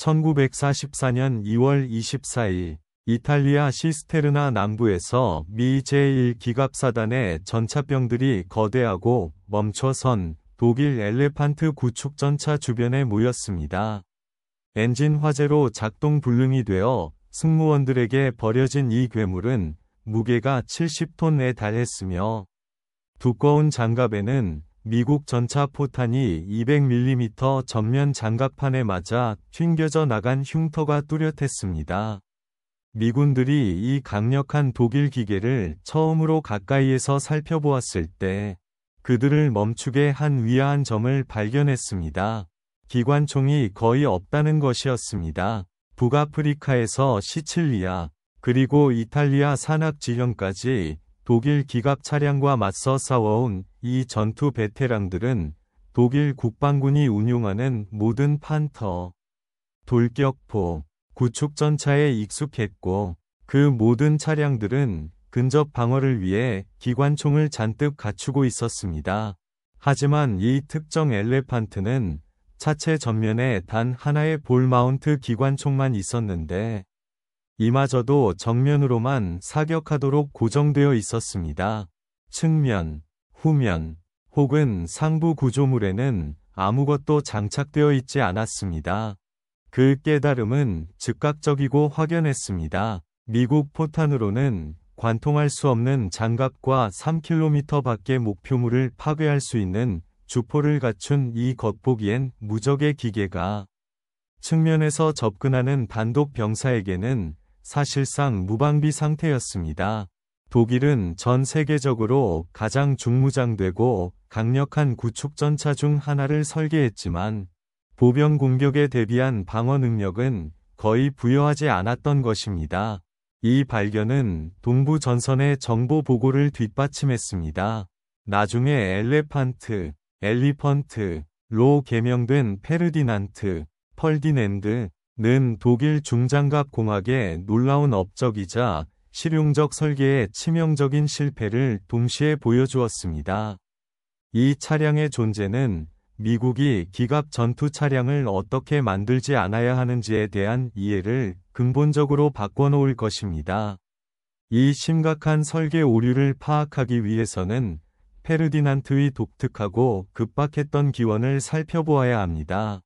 1944년 2월 24일 이탈리아 시스테르나 남부에서 미 제1기갑사단의 전차병들이 거대하고 멈춰선 독일 엘레판트 구축전차 주변에 모였습니다. 엔진 화재로 작동 불능이 되어 승무원들에게 버려진 이 괴물은 무게가 70톤에 달했으며 두꺼운 장갑에는 미국 전차 포탄이 200mm 전면 장갑판에 맞아 튕겨져 나간 흉터가 뚜렷했습니다. 미군들이 이 강력한 독일 기계를 처음으로 가까이에서 살펴보았을 때 그들을 멈추게 한 위대한 점을 발견했습니다. 기관총이 거의 없다는 것이었습니다. 북아프리카에서 시칠리아, 그리고 이탈리아 산악 지형까지 독일 기갑 차량과 맞서 싸워온 이 전투 베테랑들은 독일 국방군이 운용하는 모든 판터, 돌격포, 구축전차에 익숙했고 그 모든 차량들은 근접 방어를 위해 기관총을 잔뜩 갖추고 있었습니다. 하지만 이 특정 엘레판트는 차체 전면에 단 하나의 볼 마운트 기관총만 있었는데 이마저도 정면으로만 사격하도록 고정되어 있었습니다. 측면, 후면, 혹은 상부 구조물에는 아무것도 장착되어 있지 않았습니다. 그 깨달음은 즉각적이고 확연했습니다. 미국 포탄으로는 관통할 수 없는 장갑과 3km 밖의 목표물을 파괴할 수 있는 주포를 갖춘 이 겉보기엔 무적의 기계가 측면에서 접근하는 단독 병사에게는 사실상 무방비 상태였습니다. 독일은 전 세계적으로 가장 중무장되고 강력한 구축전차 중 하나를 설계했지만 보병 공격에 대비한 방어 능력은 거의 부여하지 않았던 것입니다. 이 발견은 동부 전선의 정보 보고를 뒷받침했습니다. 나중에 엘리펀트로 개명된 페르디난트, 펄디낸드는 독일 중장갑 공학의 놀라운 업적이자 실용적 설계의 치명적인 실패를 동시에 보여주었습니다. 이 차량의 존재는 미국이 기갑 전투 차량을 어떻게 만들지 않아야 하는지에 대한 이해를 근본적으로 바꿔놓을 것입니다. 이 심각한 설계 오류를 파악하기 위해서는 페르디난트의 독특하고 급박했던 기원을 살펴보아야 합니다.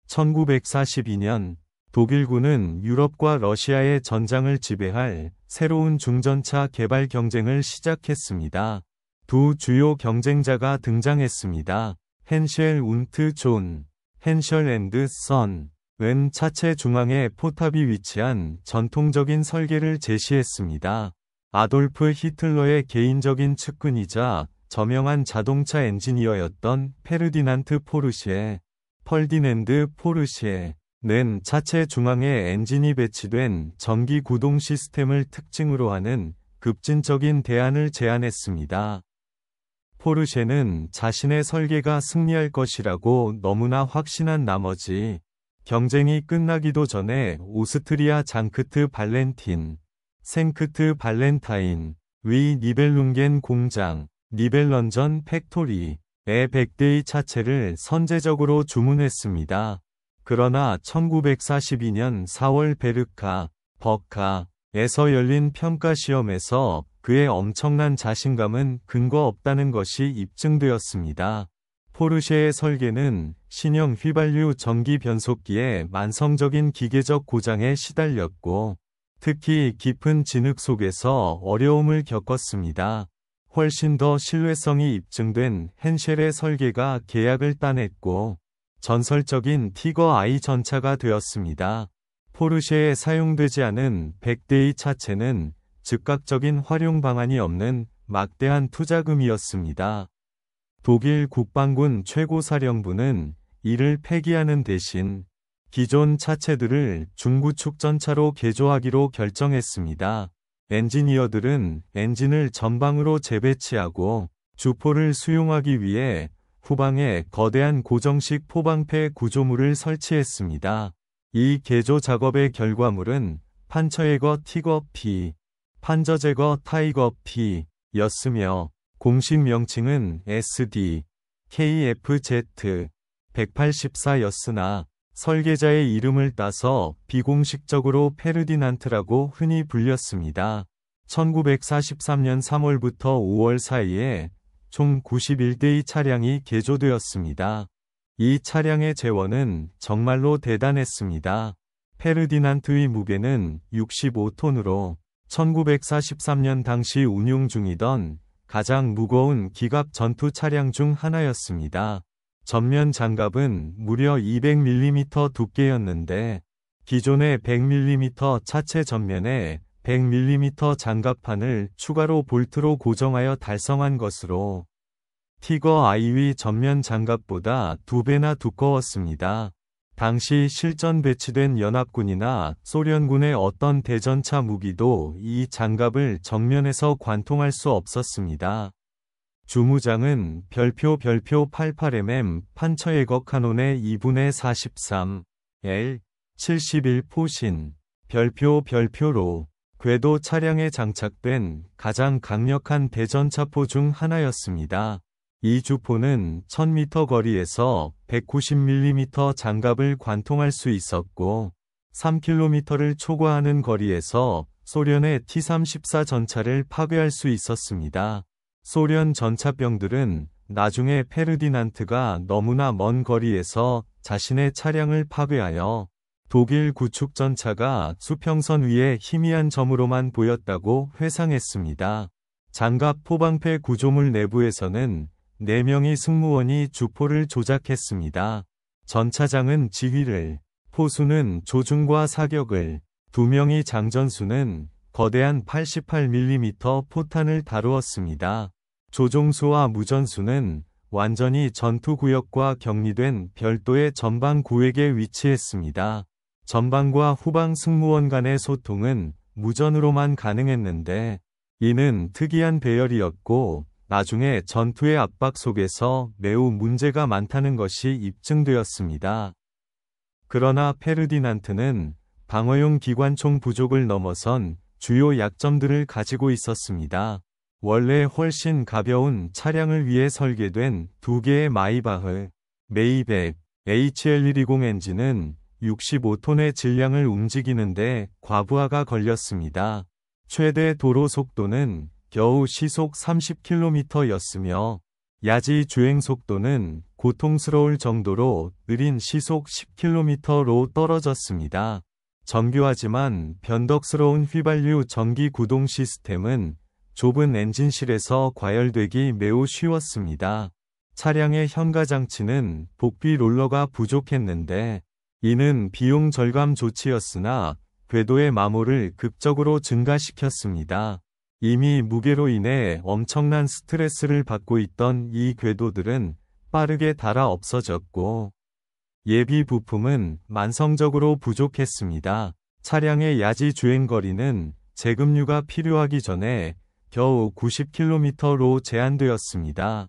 1942년 독일군은 유럽과 러시아의 전장을 지배할 새로운 중전차 개발 경쟁을 시작했습니다. 두 주요 경쟁자가 등장했습니다. 헨셜 운트 존, 헨셜 앤드 선은 차체 중앙에 포탑이 위치한 전통적인 설계를 제시했습니다. 아돌프 히틀러의 개인적인 측근이자 저명한 자동차 엔지니어였던 페르디난트 포르시에, 펄디낸드 포르시에는 차체 중앙에 엔진이 배치된 전기 구동 시스템을 특징으로 하는 급진적인 대안을 제안했습니다. 포르쉐는 자신의 설계가 승리할 것이라고 너무나 확신한 나머지 경쟁이 끝나기도 전에 오스트리아 장크트 발렌틴, 생크트 발렌타인, 위 니벨룽겐 공장, 니벨런전 팩토리에 100대의 차체를 선제적으로 주문했습니다. 그러나 1942년 4월 버카에서 열린 평가시험에서 그의 엄청난 자신감은 근거 없다는 것이 입증되었습니다. 포르쉐의 설계는 신형 휘발유 전기 변속기의 만성적인 기계적 고장에 시달렸고 특히 깊은 진흙 속에서 어려움을 겪었습니다. 훨씬 더 신뢰성이 입증된 헨셸의 설계가 계약을 따냈고 전설적인 티거 I 전차가 되었습니다. 포르쉐에 사용되지 않은 100대의 차체는 즉각적인 활용 방안이 없는 막대한 투자금이었습니다. 독일 국방군 최고사령부는 이를 폐기하는 대신 기존 차체들을 중구축 전차로 개조하기로 결정했습니다. 엔지니어들은 엔진을 전방으로 재배치하고 주포를 수용하기 위해 후방에 거대한 고정식 포방패 구조물을 설치했습니다. 이 개조 작업의 결과물은 판처예거 티거 P, 판저제거 타이거 P였으며 공식 명칭은 SD, KFZ 184였으나 설계자의 이름을 따서 비공식적으로 페르디난트라고 흔히 불렸습니다. 1943년 3월부터 5월 사이에 총 91대의 차량이 개조되었습니다. 이 차량의 재원은 정말로 대단했습니다. 페르디난트의 무게는 65톤으로 1943년 당시 운용 중이던 가장 무거운 기갑 전투 차량 중 하나였습니다. 전면 장갑은 무려 200mm 두께였는데 기존의 100mm 차체 전면에 100mm 장갑판을 추가로 볼트로 고정하여 달성한 것으로 티거 I의 전면 장갑보다 2배나 두꺼웠습니다. 당시 실전 배치된 연합군이나 소련군의 어떤 대전차 무기도 이 장갑을 정면에서 관통할 수 없었습니다. 주무장은 별표 88mm 판처예거 카논의 2분의 43 L 71 포신 별표로 궤도 차량에 장착된 가장 강력한 대전차포 중 하나였습니다. 이 주포는 1000m 거리에서 190mm 장갑을 관통할 수 있었고 3km를 초과하는 거리에서 소련의 T-34 전차를 파괴할 수 있었습니다. 소련 전차병들은 나중에 페르디난트가 너무나 먼 거리에서 자신의 차량을 파괴하여 독일 구축 전차가 수평선 위에 희미한 점으로만 보였다고 회상했습니다. 장갑 포방패 구조물 내부에서는 4명의 승무원이 주포를 조작했습니다. 전차장은 지휘를, 포수는 조준과 사격을, 2명의 장전수는 거대한 88mm 포탄을 다루었습니다. 조종수와 무전수는 완전히 전투구역과 격리된 별도의 전방 구획에 위치했습니다. 전방과 후방 승무원 간의 소통은 무전으로만 가능했는데 이는 특이한 배열이었고 나중에 전투의 압박 속에서 매우 문제가 많다는 것이 입증되었습니다. 그러나 페르디난트는 방어용 기관총 부족을 넘어선 주요 약점들을 가지고 있었습니다. 원래 훨씬 가벼운 차량을 위해 설계된 2개의 마이바흐, 메이백, HL120 엔진은 65톤의 질량을 움직이는데 과부하가 걸렸습니다. 최대 도로 속도는 겨우 시속 30km였으며 야지 주행 속도는 고통스러울 정도로 느린 시속 10km로 떨어졌습니다. 정교하지만 변덕스러운 휘발유 전기 구동 시스템은 좁은 엔진실에서 과열되기 매우 쉬웠습니다. 차량의 현가 장치는 복비 롤러가 부족했는데 이는 비용 절감 조치였으나 궤도의 마모를 극적으로 증가시켰습니다. 이미 무게로 인해 엄청난 스트레스를 받고 있던 이 궤도들은 빠르게 닳아 없어졌고 예비 부품은 만성적으로 부족했습니다. 차량의 야지 주행거리는 재급류가 필요하기 전에 겨우 90km로 제한되었습니다.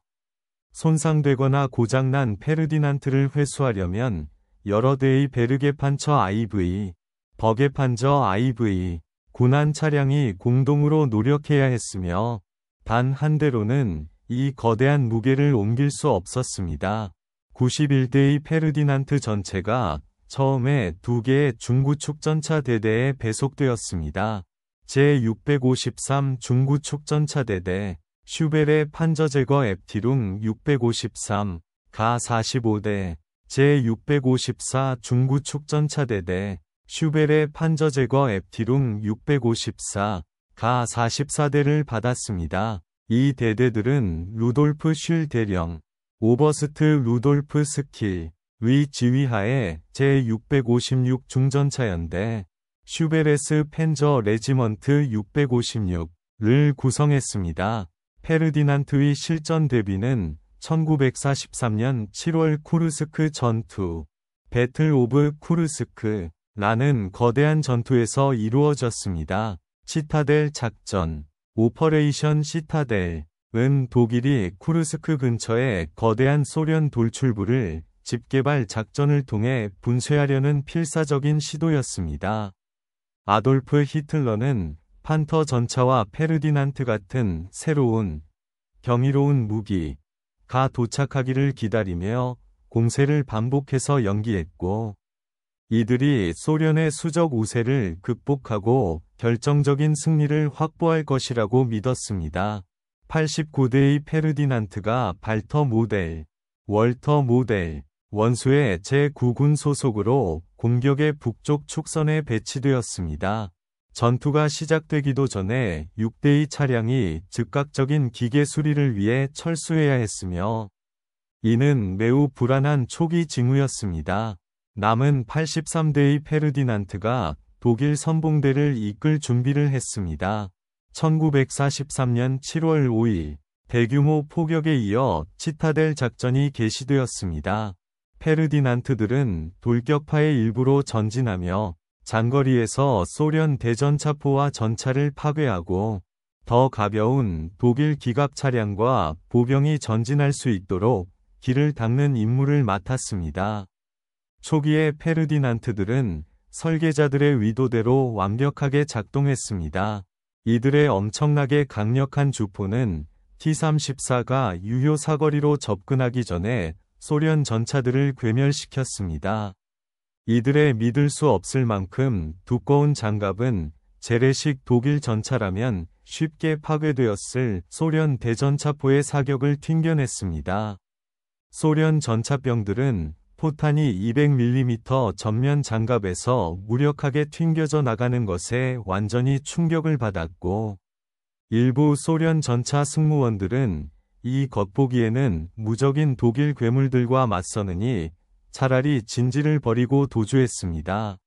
손상되거나 고장난 페르디난트를 회수하려면 여러 대의 베르게 판처 IV, 버게 판저 IV, 군한 차량이 공동으로 노력해야 했으며 단 한 대로는 이 거대한 무게를 옮길 수 없었습니다. 91대의 페르디난트 전체가 처음에 2개의 중구축전차 대대에 배속되었습니다. 제653 중구축전차 대대, 슈베레 판저제거 앱티룽 653, 가 45대, 제654 중구축전차 대대, 슈베레 판저제거 앱티룽 654, 가 44대를 받았습니다. 이 대대들은 루돌프 슐 대령, 오버스트 루돌프 스킬, 위 지휘하에 제656 중전차연대, 슈베레스 펜저 레지먼트 656를 구성했습니다. 페르디난트의 실전 대비는 1943년 7월 쿠르스크 전투, 배틀 오브 쿠르스크, 라는 거대한 전투에서 이루어졌습니다. 시타델 작전, 오퍼레이션 시타델은 독일이 쿠르스크 근처에 거대한 소련 돌출부를 집개발 작전을 통해 분쇄하려는 필사적인 시도였습니다. 아돌프 히틀러는 판터 전차와 페르디난트 같은 새로운, 경이로운 무기가 도착하기를 기다리며 공세를 반복해서 연기했고 이들이 소련의 수적 우세를 극복하고 결정적인 승리를 확보할 것이라고 믿었습니다. 89대의 페르디난트가 발터 모델, 월터 모델, 원수의 제9군 소속으로 공격의 북쪽 축선에 배치되었습니다. 전투가 시작되기도 전에 6대의 차량이 즉각적인 기계 수리를 위해 철수해야 했으며 이는 매우 불안한 초기 징후였습니다. 남은 83대의 페르디난트가 독일 선봉대를 이끌 준비를 했습니다. 1943년 7월 5일 대규모 포격에 이어 치타델 작전이 개시되었습니다. 페르디난트들은 돌격파의 일부로 전진하며 장거리에서 소련 대전차포와 전차를 파괴하고 더 가벼운 독일 기갑 차량과 보병이 전진할 수 있도록 길을 닦는 임무를 맡았습니다. 초기에 페르디난트들은 설계자들의 의도대로 완벽하게 작동했습니다. 이들의 엄청나게 강력한 주포는 T-34가 유효 사거리로 접근하기 전에 소련 전차들을 괴멸시켰습니다. 이들의 믿을 수 없을 만큼 두꺼운 장갑은 재래식 독일 전차라면 쉽게 파괴되었을 소련 대전차포의 사격을 튕겨냈습니다. 소련 전차병들은 포탄이 200mm 전면 장갑에서 무력하게 튕겨져 나가는 것에 완전히 충격을 받았고 일부 소련 전차 승무원들은 이 겉보기에는 무적인 독일 괴물들과 맞서느니 차라리 진지를 버리고 도주했습니다.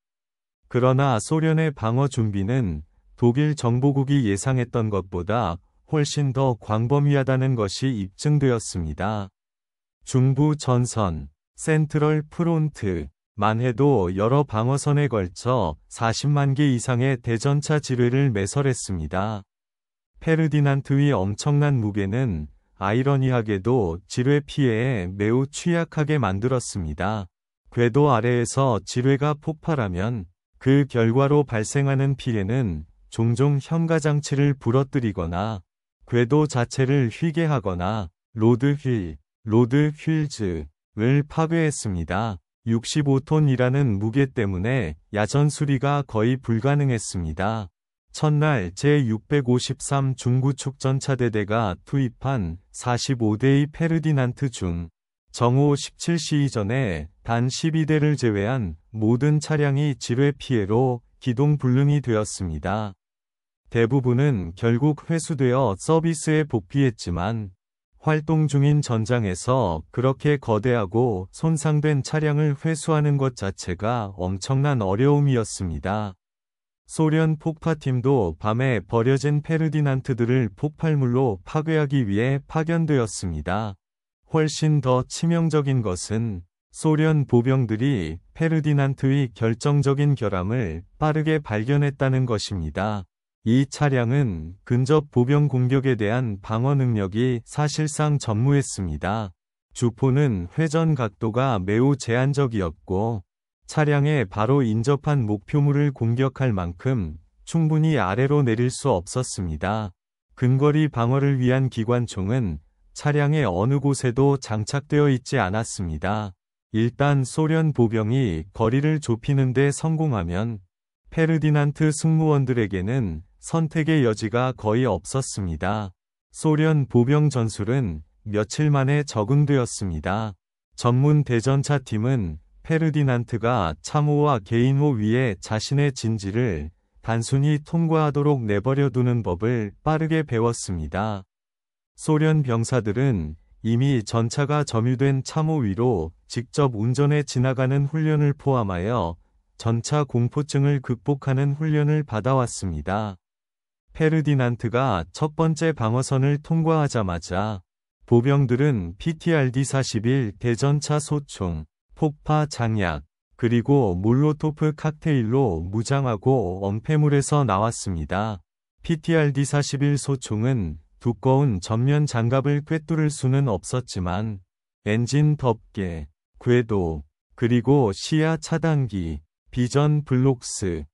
그러나 소련의 방어 준비는 독일 정보국이 예상했던 것보다 훨씬 더 광범위하다는 것이 입증되었습니다. 중부 전선, 센트럴 프론트만 해도 여러 방어선에 걸쳐 40만 개 이상의 대전차 지뢰를 매설했습니다. 페르디난트의 엄청난 무게는 아이러니하게도 지뢰 피해에 매우 취약하게 만들었습니다. 궤도 아래에서 지뢰가 폭발하면 그 결과로 발생하는 피해는 종종 현가장치를 부러뜨리거나 궤도 자체를 휘게 하거나 로드 휠즈를 파괴했습니다. 65톤이라는 무게 때문에 야전 수리가 거의 불가능했습니다. 첫날 제653 중구축전차대대가 투입한 45대의 페르디난트 중 정오 17시 이전에 단 12대를 제외한 모든 차량이 지뢰 피해로 기동 불능이 되었습니다. 대부분은 결국 회수되어 서비스에 복귀했지만 활동 중인 전장에서 그렇게 거대하고 손상된 차량을 회수하는 것 자체가 엄청난 어려움이었습니다. 소련 폭파팀도 밤에 버려진 페르디난트들을 폭발물로 파괴하기 위해 파견되었습니다. 훨씬 더 치명적인 것은 소련 보병들이 페르디난트의 결정적인 결함을 빠르게 발견했다는 것입니다. 이 차량은 근접 보병 공격에 대한 방어 능력이 사실상 전무했습니다. 주포는 회전 각도가 매우 제한적이었고 차량에 바로 인접한 목표물을 공격할 만큼 충분히 아래로 내릴 수 없었습니다. 근거리 방어를 위한 기관총은 차량의 어느 곳에도 장착되어 있지 않았습니다. 일단 소련 보병이 거리를 좁히는 데 성공하면 페르디난트 승무원들에게는 선택의 여지가 거의 없었습니다. 소련 보병 전술은 며칠 만에 적응되었습니다. 전문 대전차 팀은 페르디난트가 참호와 개인호 위에 자신의 진지를 단순히 통과하도록 내버려 두는 법을 빠르게 배웠습니다. 소련 병사들은 이미 전차가 점유된 참호 위로 직접 운전해 지나가는 훈련을 포함하여 전차 공포증을 극복하는 훈련을 받아왔습니다. 페르디난트가 첫 번째 방어선을 통과하자마자 보병들은 PTRD-41 대전차 소총, 폭파 장약, 그리고 몰로토프 칵테일로 무장하고 엄폐물에서 나왔습니다. PTRD-41 소총은 두꺼운 전면 장갑을 꿰뚫을 수는 없었지만 엔진 덮개, 궤도, 그리고 시야 차단기, 비전 블록스에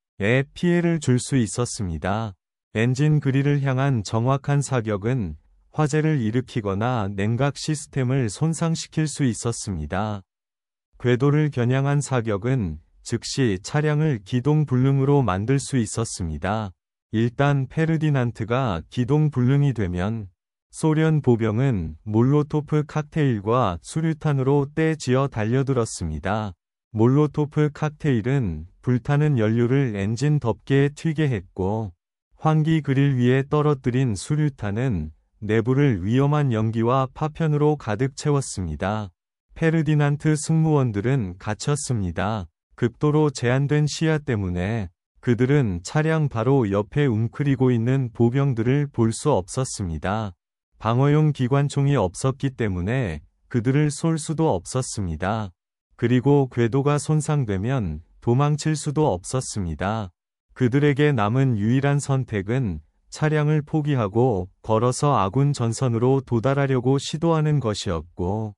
피해를 줄 수 있었습니다. 엔진 그릴을 향한 정확한 사격은 화재를 일으키거나 냉각 시스템을 손상시킬 수 있었습니다. 궤도를 겨냥한 사격은 즉시 차량을 기동 불능으로 만들 수 있었습니다. 일단 페르디난트가 기동 불능이 되면 소련 보병은 몰로토프 칵테일과 수류탄으로 떼지어 달려들었습니다. 몰로토프 칵테일은 불타는 연료를 엔진 덮개에 튀게 했고, 환기 그릴 위에 떨어뜨린 수류탄은 내부를 위험한 연기와 파편으로 가득 채웠습니다. 페르디난트 승무원들은 갇혔습니다. 극도로 제한된 시야 때문에 그들은 차량 바로 옆에 웅크리고 있는 보병들을 볼 수 없었습니다. 방어용 기관총이 없었기 때문에 그들을 쏠 수도 없었습니다. 그리고 궤도가 손상되면 도망칠 수도 없었습니다. 그들에게 남은 유일한 선택은 차량을 포기하고 걸어서 아군 전선으로 도달하려고 시도하는 것이었고,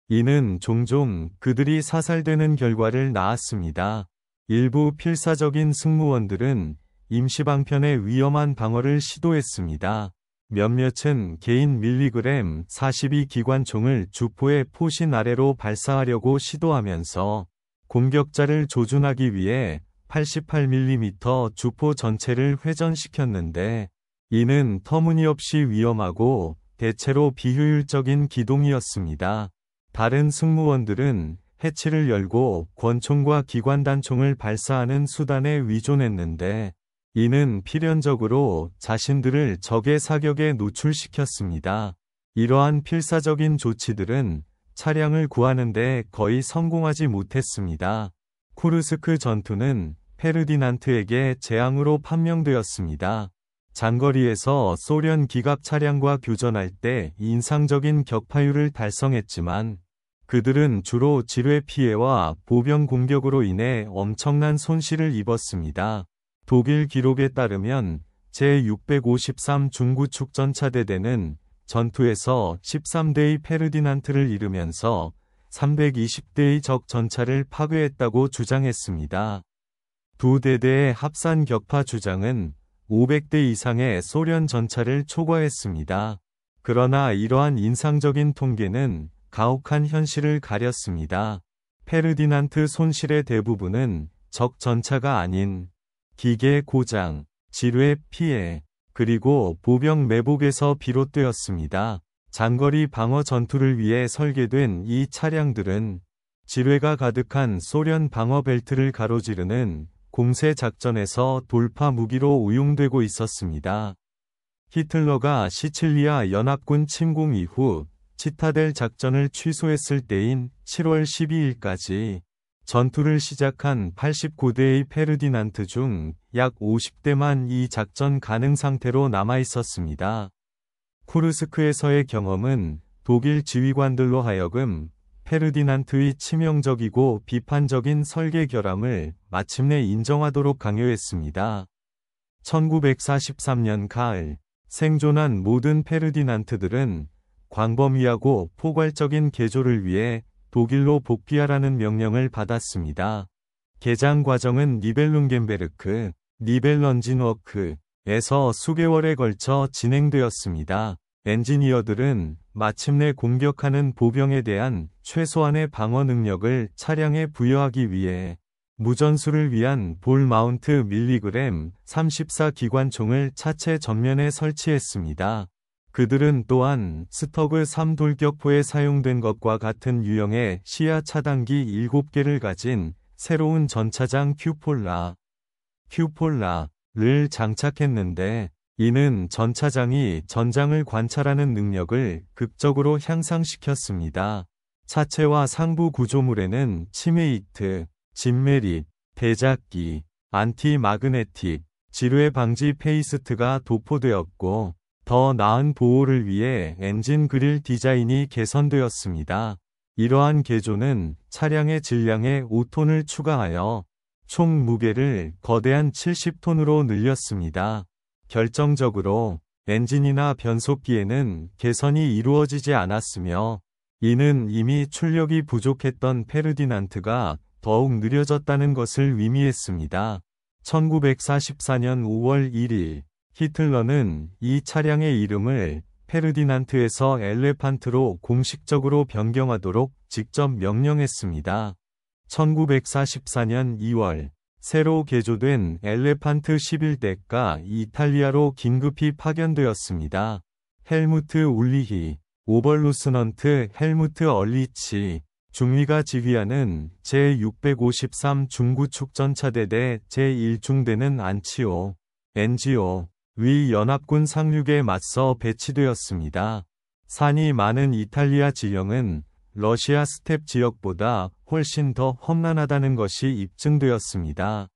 이는 종종 그들이 사살되는 결과를 낳았습니다. 일부 필사적인 승무원들은 임시방편의 위험한 방어를 시도했습니다. 몇몇은 개인 밀리그램 42 기관총을 주포의 포신 아래로 발사하려고 시도하면서 공격자를 조준하기 위해 88mm 주포 전체를 회전시켰는데, 이는 터무니없이 위험하고 대체로 비효율적인 기동이었습니다. 다른 승무원들은 해치를 열고 권총과 기관단총을 발사하는 수단에 위존했는데, 이는 필연적으로 자신들을 적의 사격에 노출시켰습니다. 이러한 필사적인 조치들은 차량을 구하는 데 거의 성공하지 못했습니다. 쿠르스크 전투는 페르디난트에게 재앙으로 판명되었습니다. 장거리에서 소련 기갑 차량과 교전할 때 인상적인 격파율을 달성했지만, 그들은 주로 지뢰 피해와 보병 공격으로 인해 엄청난 손실을 입었습니다. 독일 기록에 따르면 제653 중구축 전차대대는 전투에서 13대의 페르디난트를 잃으면서 320대의 적 전차를 파괴했다고 주장했습니다. 두 대대의 합산 격파 주장은 500대 이상의 소련 전차를 초과했습니다. 그러나 이러한 인상적인 통계는 가혹한 현실을 가렸습니다. 페르디난트 손실의 대부분은 적 전차가 아닌 기계 고장, 지뢰 피해, 그리고 보병 매복에서 비롯되었습니다. 장거리 방어 전투를 위해 설계된 이 차량들은 지뢰가 가득한 소련 방어 벨트를 가로지르는 공세 작전에서 돌파 무기로 운용되고 있었습니다. 히틀러가 시칠리아 연합군 침공 이후 치타델 작전을 취소했을 때인 7월 12일까지 전투를 시작한 89대의 페르디난트 중 약 50대만 이 작전 가능 상태로 남아 있었습니다. 쿠르스크에서의 경험은 독일 지휘관들로 하여금 페르디난트의 치명적이고 비판적인 설계 결함을 마침내 인정하도록 강요했습니다. 1943년 가을, 생존한 모든 페르디난트들은 광범위하고 포괄적인 개조를 위해 독일로 복귀하라는 명령을 받았습니다. 개장 과정은 니벨룽겐베르크, 니벨런진워크에서 수개월에 걸쳐 진행되었습니다. 엔지니어들은 마침내 공격하는 보병에 대한 최소한의 방어 능력을 차량에 부여하기 위해 무전수를 위한 볼 마운트 밀리그램 34 기관총을 차체 전면에 설치했습니다. 그들은 또한 스터그 3 돌격포에 사용된 것과 같은 유형의 시야 차단기 7개를 가진 새로운 전차장 큐폴라를 장착했는데, 이는 전차장이 전장을 관찰하는 능력을 극적으로 향상시켰습니다. 차체와 상부 구조물에는 치메이트, 진메릿, 대작기, 안티 마그네틱, 지뢰 방지 페이스트가 도포되었고, 더 나은 보호를 위해 엔진 그릴 디자인이 개선되었습니다. 이러한 개조는 차량의 질량에 5톤을 추가하여 총 무게를 거대한 70톤으로 늘렸습니다. 결정적으로 엔진이나 변속기에는 개선이 이루어지지 않았으며, 이는 이미 출력이 부족했던 페르디난트가 더욱 느려졌다는 것을 의미했습니다. 1944년 5월 1일, 히틀러는 이 차량의 이름을 페르디난트에서 엘레판트로 공식적으로 변경하도록 직접 명령했습니다. 1944년 2월 새로 개조된 엘레판트 11대가 이탈리아로 긴급히 파견되었습니다. 헬무트 울리히, 오버루트넌트 헬무트 얼리치, 중위가 지휘하는 제653 중구축전차대대 제1중대는 안치오, NGO, 위 연합군 상륙에 맞서 배치되었습니다. 산이 많은 이탈리아 지형은 러시아 스텝 지역보다 훨씬 더 험난하다는 것이 입증되었습니다.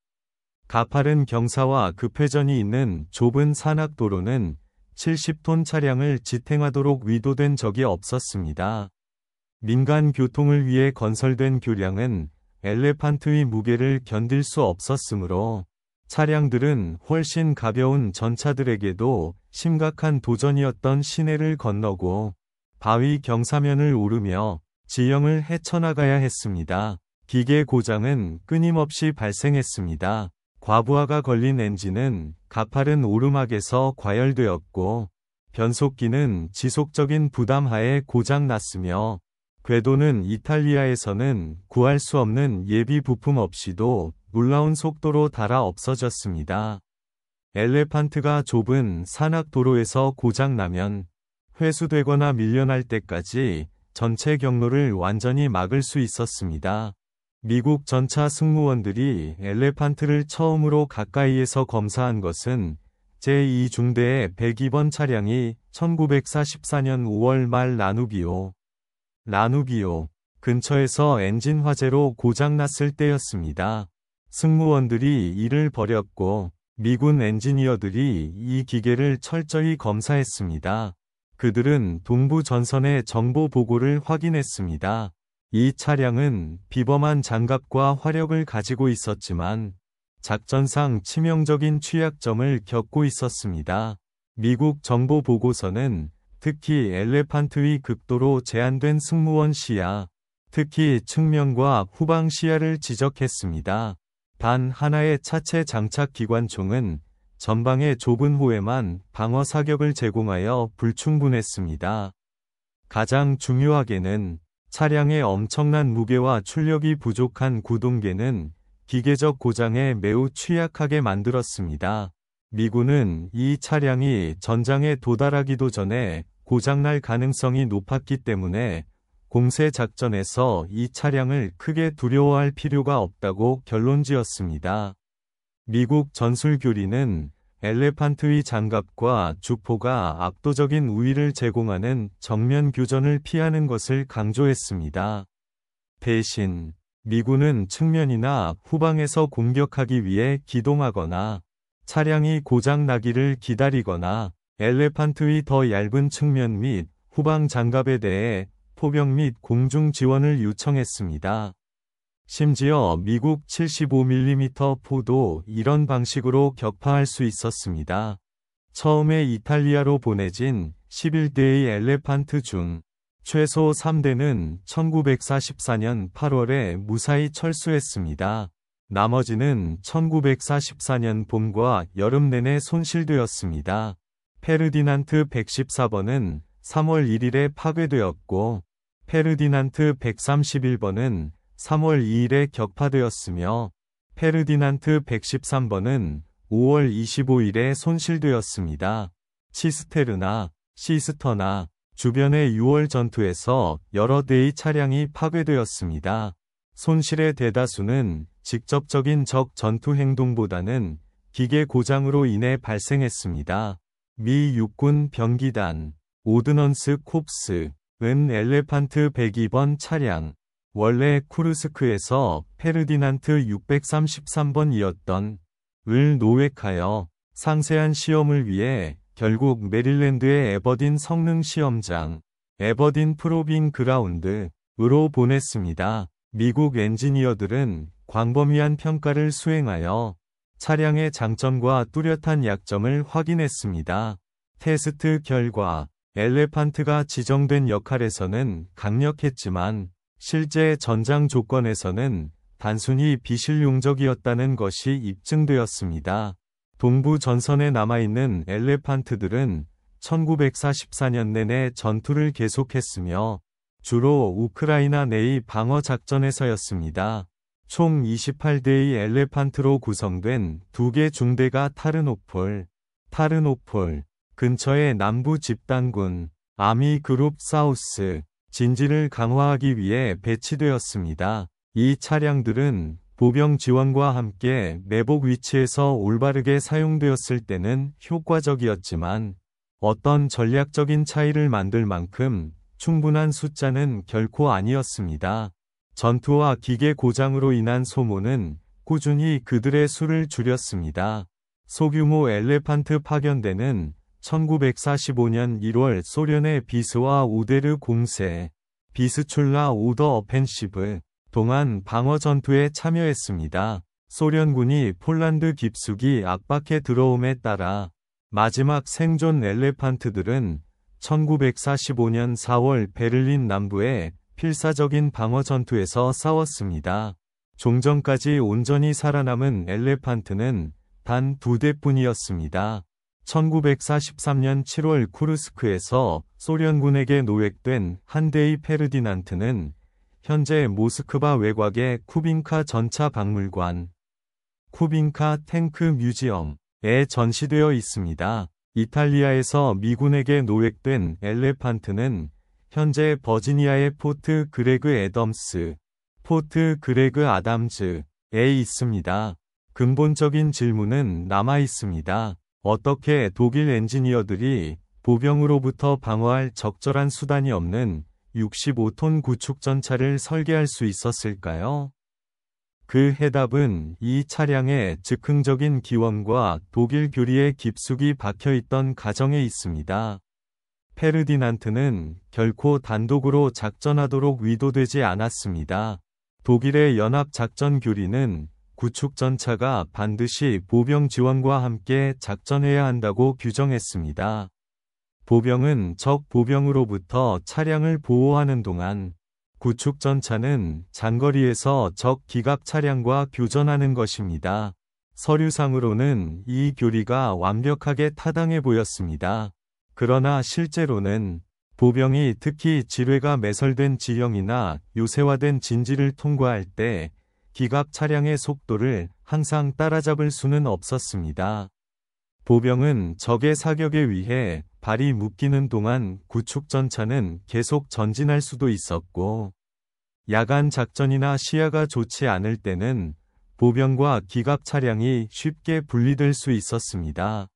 가파른 경사와 급회전이 있는 좁은 산악도로는 70톤 차량을 지탱하도록 위도된 적이 없었습니다. 민간 교통을 위해 건설된 교량은 엘레판트의 무게를 견딜 수 없었으므로 차량들은 훨씬 가벼운 전차들에게도 심각한 도전이었던 시내를 건너고 바위 경사면을 오르며 지형을 헤쳐나가야 했습니다. 기계 고장은 끊임없이 발생했습니다. 과부하가 걸린 엔진은 가파른 오르막에서 과열되었고 변속기는 지속적인 부담 하에 고장났으며 궤도는 이탈리아에서는 구할 수 없는 예비 부품 없이도 놀라운 속도로 닳아 없어졌습니다. 엘레판트가 좁은 산악도로에서 고장나면 회수되거나 밀려날 때까지 전체 경로를 완전히 막을 수 있었습니다. 미국 전차 승무원들이 엘레판트를 처음으로 가까이에서 검사한 것은 제2중대의 102번 차량이 1944년 5월 말 라누비오 근처에서 엔진 화재로 고장났을 때였습니다. 승무원들이 이를 버렸고 미군 엔지니어들이 이 기계를 철저히 검사했습니다. 그들은 동부 전선의 정보 보고를 확인했습니다. 이 차량은 비범한 장갑과 화력을 가지고 있었지만 작전상 치명적인 취약점을 겪고 있었습니다. 미국 정보 보고서는 특히 엘레판트의 극도로 제한된 승무원 시야, 특히 측면과 후방 시야를 지적했습니다. 단 하나의 차체 장착 기관총은 전방의 좁은 호에만 방어 사격을 제공하여 불충분했습니다. 가장 중요하게는 차량의 엄청난 무게와 출력이 부족한 구동계는 기계적 고장에 매우 취약하게 만들었습니다. 미군은 이 차량이 전장에 도달하기도 전에 고장날 가능성이 높았기 때문에 공세 작전에서 이 차량을 크게 두려워할 필요가 없다고 결론지었습니다. 미국 전술교리는 엘레판트의 장갑과 주포가 압도적인 우위를 제공하는 정면 교전을 피하는 것을 강조했습니다. 대신 미군은 측면이나 후방에서 공격하기 위해 기동하거나 차량이 고장 나기를 기다리거나 엘레판트의 더 얇은 측면 및 후방 장갑에 대해 포병 및 공중 지원을 요청했습니다. 심지어 미국 75mm 포도 이런 방식으로 격파할 수 있었습니다. 처음에 이탈리아로 보내진 11대의 엘레판트 중 최소 3대는 1944년 8월에 무사히 철수했습니다. 나머지는 1944년 봄과 여름 내내 손실되었습니다. 페르디난트 114번은 3월 1일에 파괴되었고 페르디난트 131번은 3월 2일에 격파되었으며 페르디난트 113번은 5월 25일에 손실되었습니다. 치스테르나, 시스터나 주변의 6월 전투에서 여러 대의 차량이 파괴되었습니다. 손실의 대다수는 직접적인 적 전투 행동보다는 기계 고장으로 인해 발생했습니다. 미 육군 병기단, 오드넌스 콥스은 엘레판트 102번 차량, 원래 쿠르스크에서 페르디난트 633번이었던 을 노획하여 상세한 시험을 위해 결국 메릴랜드의 에버딘 성능 시험장, 에버딘 프로빙 그라운드으로 보냈습니다. 미국 엔지니어들은 광범위한 평가를 수행하여 차량의 장점과 뚜렷한 약점을 확인했습니다. 테스트 결과 엘레판트가 지정된 역할에서는 강력했지만 실제 전장 조건에서는 단순히 비실용적이었다는 것이 입증되었습니다. 동부 전선에 남아있는 엘레판트들은 1944년 내내 전투를 계속했으며 주로 우크라이나 내의 방어 작전에서였습니다. 총 28대의 엘레판트로 구성된 2개 중대가 타르노폴 근처의 남부 집단군 아미 그룹 사우스 진지를 강화하기 위해 배치되었습니다. 이 차량들은 보병 지원과 함께 매복 위치에서 올바르게 사용되었을 때는 효과적이었지만 어떤 전략적인 차이를 만들 만큼 충분한 숫자는 결코 아니었습니다. 전투와 기계 고장으로 인한 소모는 꾸준히 그들의 수를 줄였습니다. 소규모 엘레판트 파견대는 1945년 1월 소련의 비스와 오데르 공세, 비스출라 오더 어펜시브 동안 방어 전투에 참여했습니다. 소련군이 폴란드 깊숙이 압박해 들어옴에 따라 마지막 생존 엘레판트들은 1945년 4월 베를린 남부의 필사적인 방어 전투에서 싸웠습니다. 종전까지 온전히 살아남은 엘레판트는 단 2대뿐이었습니다. 1943년 7월 쿠르스크에서 소련군에게 노획된 한 대의 페르디난트는 현재 모스크바 외곽의 쿠빈카 전차 박물관, 쿠빈카 탱크 뮤지엄에 전시되어 있습니다. 이탈리아에서 미군에게 노획된 엘레판트는 현재 버지니아의 포트 그레그 아담즈에 있습니다. 근본적인 질문은 남아 있습니다. 어떻게 독일 엔지니어들이 보병으로부터 방어할 적절한 수단이 없는 65톤 구축전차를 설계할 수 있었을까요? 그 해답은 이 차량의 즉흥적인 기원과 독일 교리에 깊숙이 박혀있던 가정에 있습니다. 페르디난트는 결코 단독으로 작전하도록 의도되지 않았습니다. 독일의 연합작전 교리는 구축전차가 반드시 보병 지원과 함께 작전해야 한다고 규정했습니다. 보병은 적 보병으로부터 차량을 보호하는 동안 구축전차는 장거리에서 적 기갑 차량과 교전하는 것입니다. 서류상으로는 이 교리가 완벽하게 타당해 보였습니다. 그러나 실제로는 보병이 특히 지뢰가 매설된 지형이나 요새화된 진지를 통과할 때 기갑 차량의 속도를 항상 따라잡을 수는 없었습니다. 보병은 적의 사격에 의해 발이 묶이는 동안 구축전차는 계속 전진할 수도 있었고, 야간 작전이나 시야가 좋지 않을 때는 보병과 기갑 차량이 쉽게 분리될 수 있었습니다.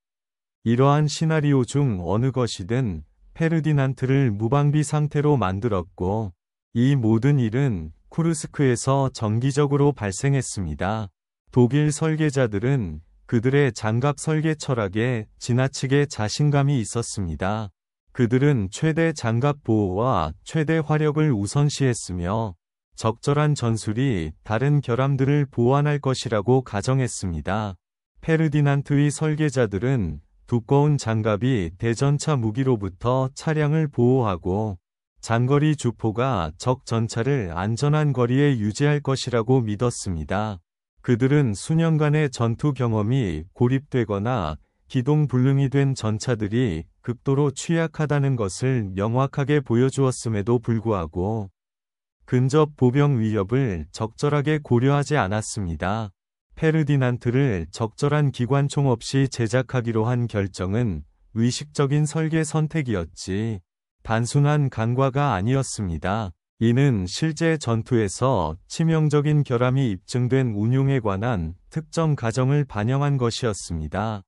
이러한 시나리오 중 어느 것이든 페르디난트를 무방비 상태로 만들었고, 이 모든 일은 쿠르스크에서 정기적으로 발생했습니다. 독일 설계자들은 그들의 장갑 설계 철학에 지나치게 자신감이 있었습니다. 그들은 최대 장갑 보호와 최대 화력을 우선시했으며 적절한 전술이 다른 결함들을 보완할 것이라고 가정했습니다. 페르디난트의 설계자들은 두꺼운 장갑이 대전차 무기로부터 차량을 보호하고 장거리 주포가 적 전차를 안전한 거리에 유지할 것이라고 믿었습니다. 그들은 수년간의 전투 경험이 고립되거나 기동불능이 된 전차들이 극도로 취약하다는 것을 명확하게 보여주었음에도 불구하고 근접 보병 위협을 적절하게 고려하지 않았습니다. 페르디난트를 적절한 기관총 없이 제작하기로 한 결정은 의식적인 설계 선택이었지 단순한 간과가 아니었습니다. 이는 실제 전투에서 치명적인 결함이 입증된 운용에 관한 특정 가정을 반영한 것이었습니다.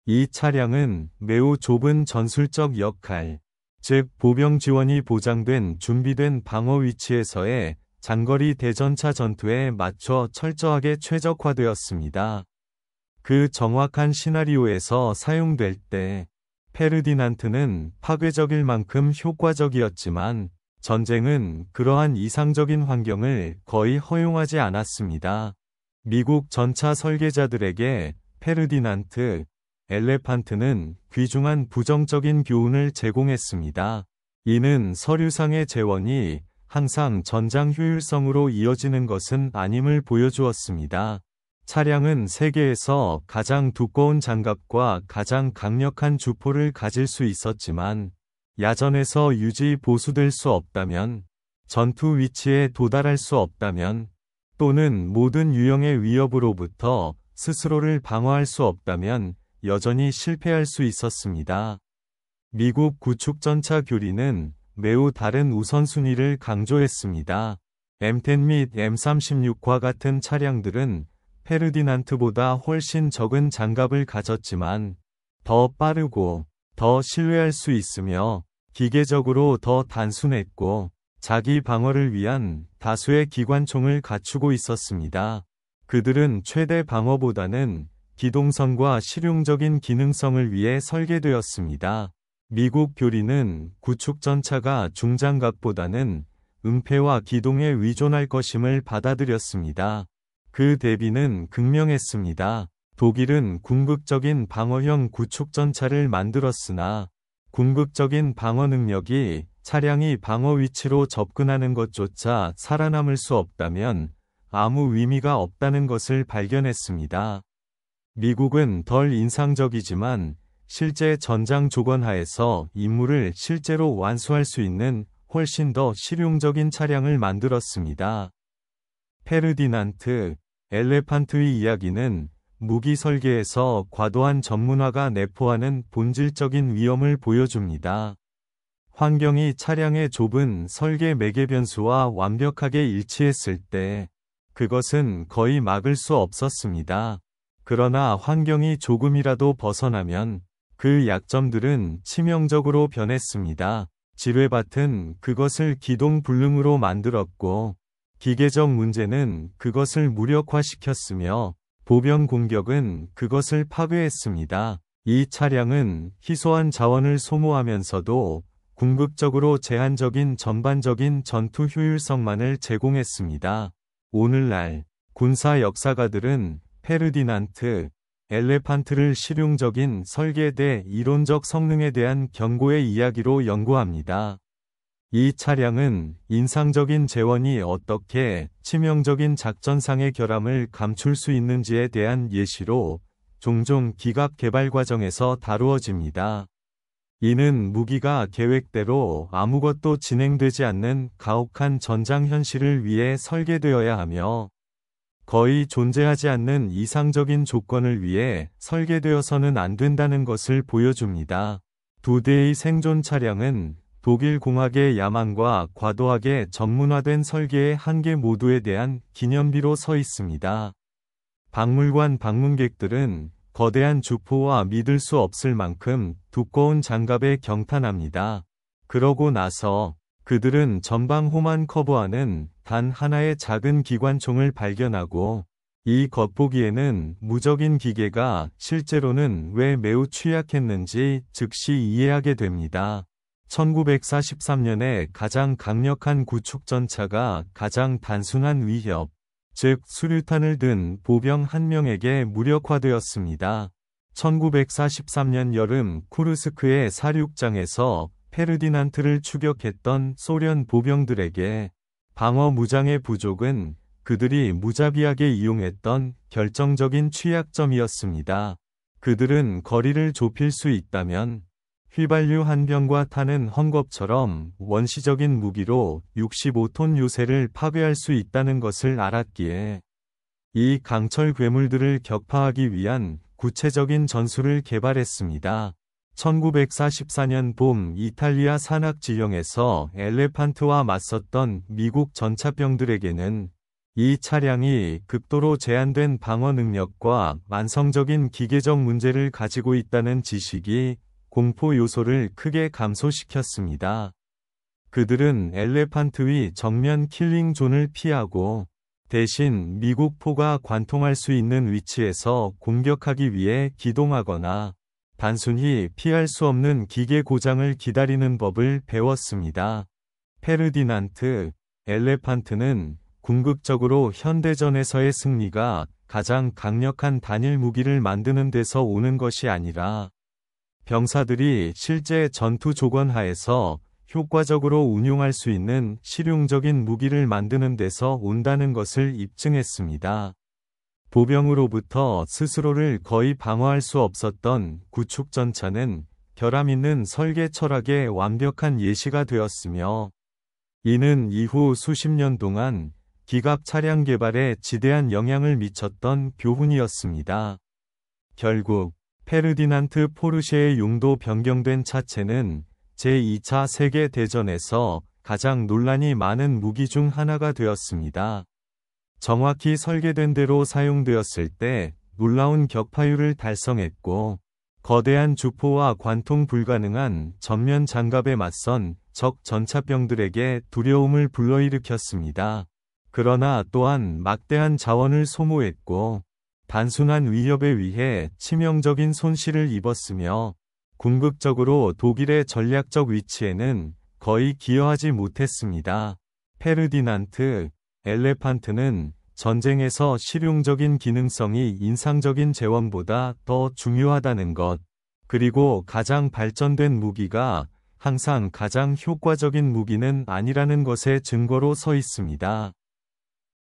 이 차량은 매우 좁은 전술적 역할, 즉 보병 지원이 보장된 준비된 방어 위치에서의 장거리 대전차 전투에 맞춰 철저하게 최적화되었습니다. 그 정확한 시나리오에서 사용될 때 페르디난트는 파괴적일 만큼 효과적이었지만 전쟁은 그러한 이상적인 환경을 거의 허용하지 않았습니다. 미국 전차 설계자들에게 페르디난트, 엘레판트는 귀중한 부정적인 교훈을 제공했습니다. 이는 서류상의 재원이 항상 전장 효율성으로 이어지는 것은 아님을 보여주었습니다. 차량은 세계에서 가장 두꺼운 장갑과 가장 강력한 주포를 가질 수 있었지만 야전에서 유지 보수될 수 없다면, 전투 위치에 도달할 수 없다면 또는 모든 유형의 위협으로부터 스스로를 방어할 수 없다면 여전히 실패할 수 있었습니다. 미국 구축전차 교리는 매우 다른 우선순위를 강조했습니다. M10 및 M36과 같은 차량들은 페르디난트보다 훨씬 적은 장갑을 가졌지만 더 빠르고 더 신뢰할 수 있으며 기계적으로 더 단순했고 자기 방어를 위한 다수의 기관총을 갖추고 있었습니다. 그들은 최대 방어보다는 기동성과 실용적인 기능성을 위해 설계되었습니다. 미국 교리는 구축전차가 중장갑보다는 은폐와 기동에 의존할 것임을 받아들였습니다. 그 대비는 극명했습니다. 독일은 궁극적인 방어형 구축전차를 만들었으나 궁극적인 방어 능력이 차량이 방어 위치로 접근하는 것조차 살아남을 수 없다면 아무 의미가 없다는 것을 발견했습니다. 미국은 덜 인상적이지만 실제 전장 조건하에서 임무를 실제로 완수할 수 있는 훨씬 더 실용적인 차량을 만들었습니다. 페르디난트, 엘레판트의 이야기는 무기 설계에서 과도한 전문화가 내포하는 본질적인 위험을 보여줍니다. 환경이 차량의 좁은 설계 매개 변수와 완벽하게 일치했을 때 그것은 거의 막을 수 없었습니다. 그러나 환경이 조금이라도 벗어나면 그 약점들은 치명적으로 변했습니다. 지뢰밭은 그것을 기동불능으로 만들었고 기계적 문제는 그것을 무력화시켰으며 보병 공격은 그것을 파괴했습니다. 이 차량은 희소한 자원을 소모하면서도 궁극적으로 제한적인 전반적인 전투 효율성만을 제공했습니다. 오늘날 군사 역사가들은 페르디난트, 엘레판트를 실용적인 설계 대 이론적 성능에 대한 경고의 이야기로 연구합니다. 이 차량은 인상적인 재원이 어떻게 치명적인 작전상의 결함을 감출 수 있는지에 대한 예시로 종종 기갑 개발 과정에서 다루어집니다. 이는 무기가 계획대로 아무것도 진행되지 않는 가혹한 전장 현실을 위해 설계되어야 하며 거의 존재하지 않는 이상적인 조건을 위해 설계되어서는 안 된다는 것을 보여줍니다. 두 대의 생존 차량은 독일 공학의 야망과 과도하게 전문화된 설계의 한계 모두에 대한 기념비로 서 있습니다. 박물관 방문객들은 거대한 주포와 믿을 수 없을 만큼 두꺼운 장갑에 경탄합니다. 그러고 나서 그들은 전방 호만 커브하는 단 하나의 작은 기관총을 발견하고 이 겉보기에는 무적인 기계가 실제로는 왜 매우 취약했는지 즉시 이해하게 됩니다. 1943년에 가장 강력한 구축전차가 가장 단순한 위협, 즉 수류탄을 든 보병 한 명에게 무력화되었습니다. 1943년 여름 쿠르스크의 사륙장에서 페르디난트를 추격했던 소련 보병들에게 방어 무장의 부족은 그들이 무자비하게 이용했던 결정적인 취약점이었습니다. 그들은 거리를 좁힐 수 있다면 휘발유 한 병과 타는 헝겊처럼 원시적인 무기로 65톤 요새를 파괴할 수 있다는 것을 알았기에 이 강철 괴물들을 격파하기 위한 구체적인 전술을 개발했습니다. 1944년 봄 이탈리아 산악 지형에서 엘레판트와 맞섰던 미국 전차병들에게는 이 차량이 극도로 제한된 방어 능력과 만성적인 기계적 문제를 가지고 있다는 지식이 공포 요소를 크게 감소시켰습니다. 그들은 엘레판트의 정면 킬링 존을 피하고 대신 미국 포가 관통할 수 있는 위치에서 공격하기 위해 기동하거나 단순히 피할 수 없는 기계 고장을 기다리는 법을 배웠습니다. 페르디난트, 엘레판트는 궁극적으로 현대전에서의 승리가 가장 강력한 단일 무기를 만드는 데서 오는 것이 아니라 병사들이 실제 전투 조건 하에서 효과적으로 운용할 수 있는 실용적인 무기를 만드는 데서 온다는 것을 입증했습니다. 보병으로부터 스스로를 거의 방어할 수 없었던 구축전차는 결함 있는 설계 철학의 완벽한 예시가 되었으며 이는 이후 수십 년 동안 기갑 차량 개발에 지대한 영향을 미쳤던 교훈이었습니다. 결국 페르디난트 포르쉐의 용도 변경된 차체는 제2차 세계대전에서 가장 논란이 많은 무기 중 하나가 되었습니다. 정확히 설계된 대로 사용되었을 때 놀라운 격파율을 달성했고, 거대한 주포와 관통 불가능한 전면 장갑에 맞선 적 전차병들에게 두려움을 불러일으켰습니다. 그러나 또한 막대한 자원을 소모했고, 단순한 위협에 의해 치명적인 손실을 입었으며, 궁극적으로 독일의 전략적 위치에는 거의 기여하지 못했습니다. 페르디난트, 엘레판트는 전쟁에서 실용적인 기능성이 인상적인 재원보다 더 중요하다는 것, 그리고 가장 발전된 무기가 항상 가장 효과적인 무기는 아니라는 것의 증거로 서 있습니다.